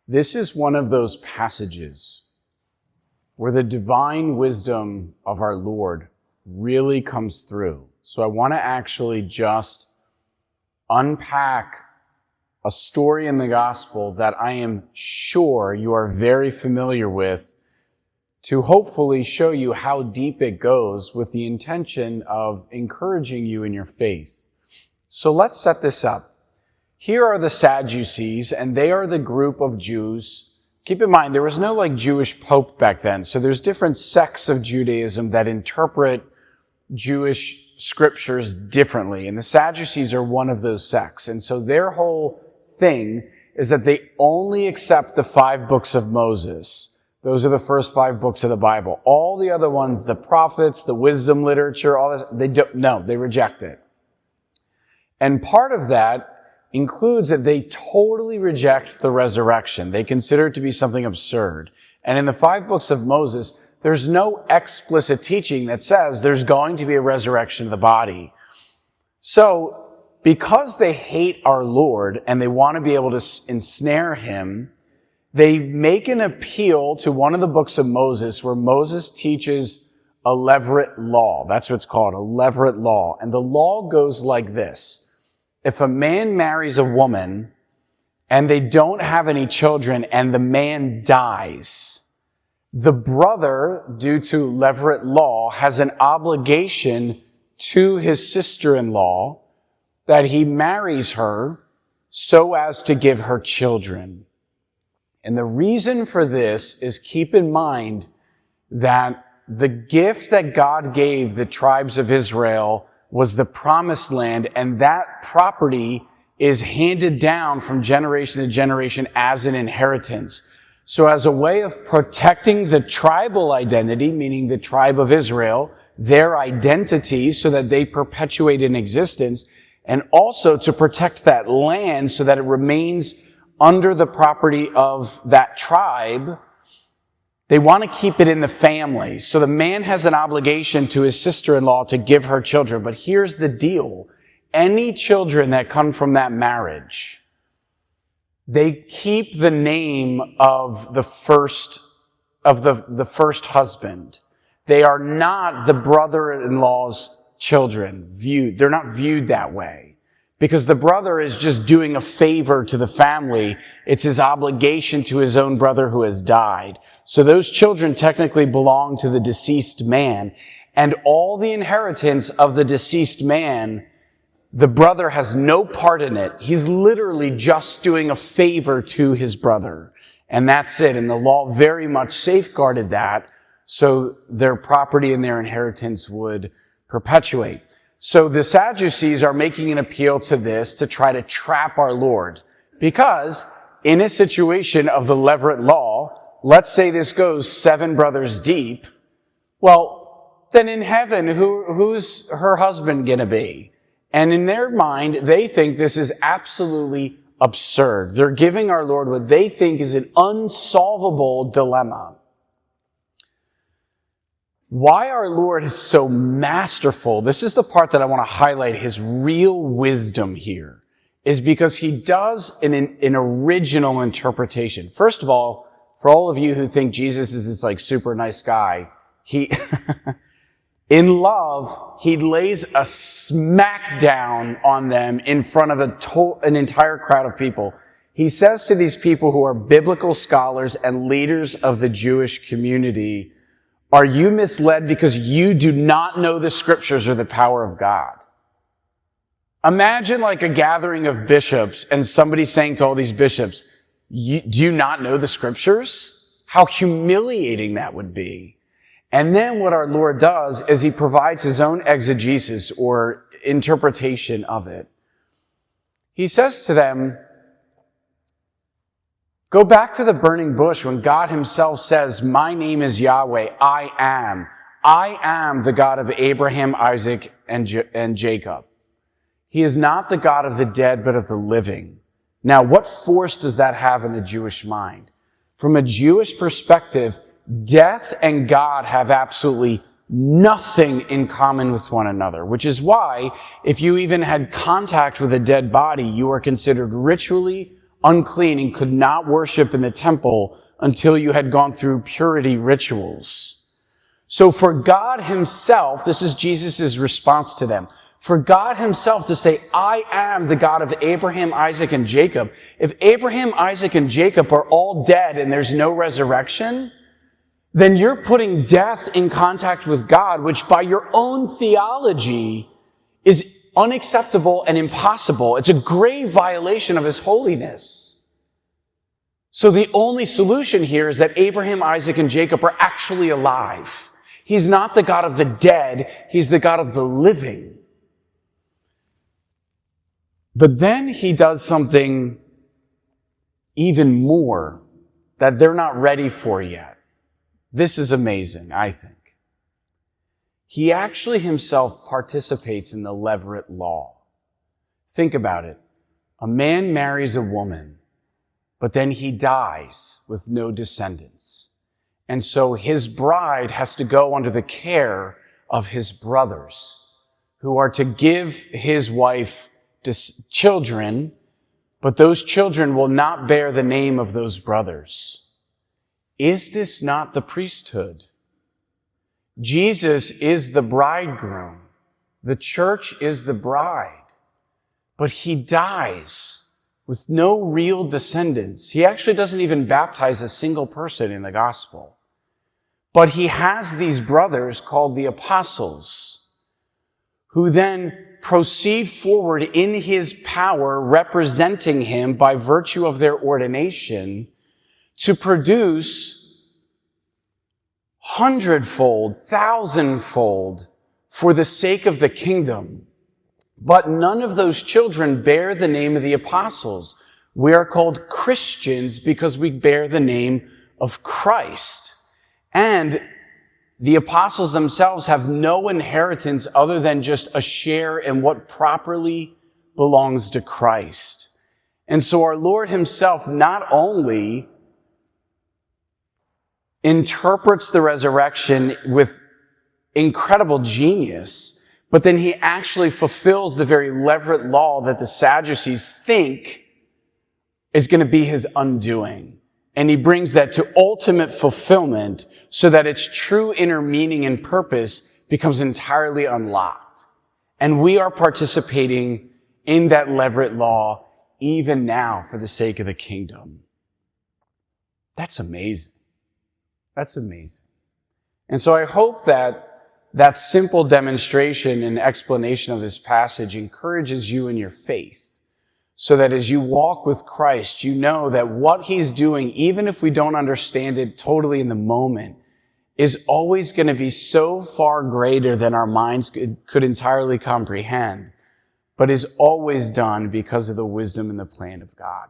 This is one of those passages where the divine wisdom of our Lord really comes through. So I want to actually just unpack a story in the gospel that I am sure you are very familiar with, to hopefully show you how deep it goes, with the intention of encouraging you in your faith. So let's set this up. Here are the Sadducees, and they are the group of Jews. Keep in mind, there was no Jewish pope back then, so there's different sects of Judaism that interpret Jewish scriptures differently, and the Sadducees are one of those sects. And so their whole thing is that they only accept the 5 books of Moses. Those are the first 5 books of the Bible. All the other ones, the prophets, the wisdom literature, all this, they reject it. And part of that includes that they totally reject the resurrection. They consider it to be something absurd. And in the 5 books of Moses, there's no explicit teaching that says there's going to be a resurrection of the body. So, because they hate our Lord and they want to be able to ensnare him, they make an appeal to one of the books of Moses where Moses teaches a levirate law. That's what it's called, a levirate law. And the law goes like this. If a man marries a woman and they don't have any children and the man dies, the brother, due to levirate law, has an obligation to his sister-in-law that he marries her so as to give her children. And the reason for this is, keep in mind that the gift that God gave the tribes of Israel was the promised land, and that property is handed down from generation to generation as an inheritance. So as a way of protecting the tribal identity, meaning the tribe of Israel, their identity so that they perpetuate in existence, and also to protect that land so that it remains under the property of that tribe, they want to keep it in the family. So the man has an obligation to his sister-in-law to give her children. But here's the deal. Any children that come from that marriage, they keep the name of the first husband. They are not the brother-in-law's children viewed. They're not viewed that way. Because the brother is just doing a favor to the family. It's his obligation to his own brother who has died. So those children technically belong to the deceased man. And all the inheritance of the deceased man, the brother has no part in it. He's literally just doing a favor to his brother. And that's it. And the law very much safeguarded that, so their property and their inheritance would perpetuate. So the Sadducees are making an appeal to this to try to trap our Lord. Because in a situation of the levirate law, let's say this goes 7 brothers deep, well, then in heaven, who's her husband going to be? And in their mind, they think this is absolutely absurd. They're giving our Lord what they think is an unsolvable dilemma. Why our Lord is so masterful, this is the part that I want to highlight, his real wisdom here, is because he does an original interpretation. First of all, for all of you who think Jesus is this super nice guy, in love, he lays a smackdown on them in front of an entire crowd of people. He says to these people who are biblical scholars and leaders of the Jewish community, are you misled because you do not know the scriptures or the power of God? Imagine a gathering of bishops and somebody saying to all these bishops, do you not know the scriptures? How humiliating that would be. And then what our Lord does is he provides his own exegesis or interpretation of it. He says to them, go back to the burning bush when God himself says, my name is Yahweh, I am. I am the God of Abraham, Isaac, and Jacob. He is not the God of the dead, but of the living. Now, what force does that have in the Jewish mind? From a Jewish perspective, death and God have absolutely nothing in common with one another, which is why if you even had contact with a dead body, you are considered ritually unclean and could not worship in the temple until you had gone through purity rituals. So for God himself, this is Jesus' response to them, for God himself to say, I am the God of Abraham, Isaac, and Jacob. If Abraham, Isaac, and Jacob are all dead and there's no resurrection, then you're putting death in contact with God, which by your own theology is unacceptable and impossible. It's a grave violation of his holiness. So the only solution here is that Abraham, Isaac, and Jacob are actually alive. He's not the God of the dead. He's the God of the living. But then he does something even more that they're not ready for yet. This is amazing, I think. He actually himself participates in the levirate law. Think about it. A man marries a woman, but then he dies with no descendants. And so his bride has to go under the care of his brothers, who are to give his wife children, but those children will not bear the name of those brothers. Is this not the priesthood? Jesus is the bridegroom. The church is the bride. But he dies with no real descendants. He actually doesn't even baptize a single person in the gospel. But he has these brothers called the apostles, who then proceed forward in his power, representing him by virtue of their ordination, to produce hundredfold, thousandfold for the sake of the kingdom. But none of those children bear the name of the apostles. We are called Christians because we bear the name of Christ. And the apostles themselves have no inheritance other than just a share in what properly belongs to Christ. And so our Lord himself not only interprets the resurrection with incredible genius, but then he actually fulfills the very levirate law that the Sadducees think is going to be his undoing. And he brings that to ultimate fulfillment so that its true inner meaning and purpose becomes entirely unlocked. And we are participating in that levirate law even now for the sake of the kingdom. That's amazing. That's amazing. And so I hope that that simple demonstration and explanation of this passage encourages you in your faith, so that as you walk with Christ, you know that what he's doing, even if we don't understand it totally in the moment, is always going to be so far greater than our minds could entirely comprehend, but is always done because of the wisdom and the plan of God.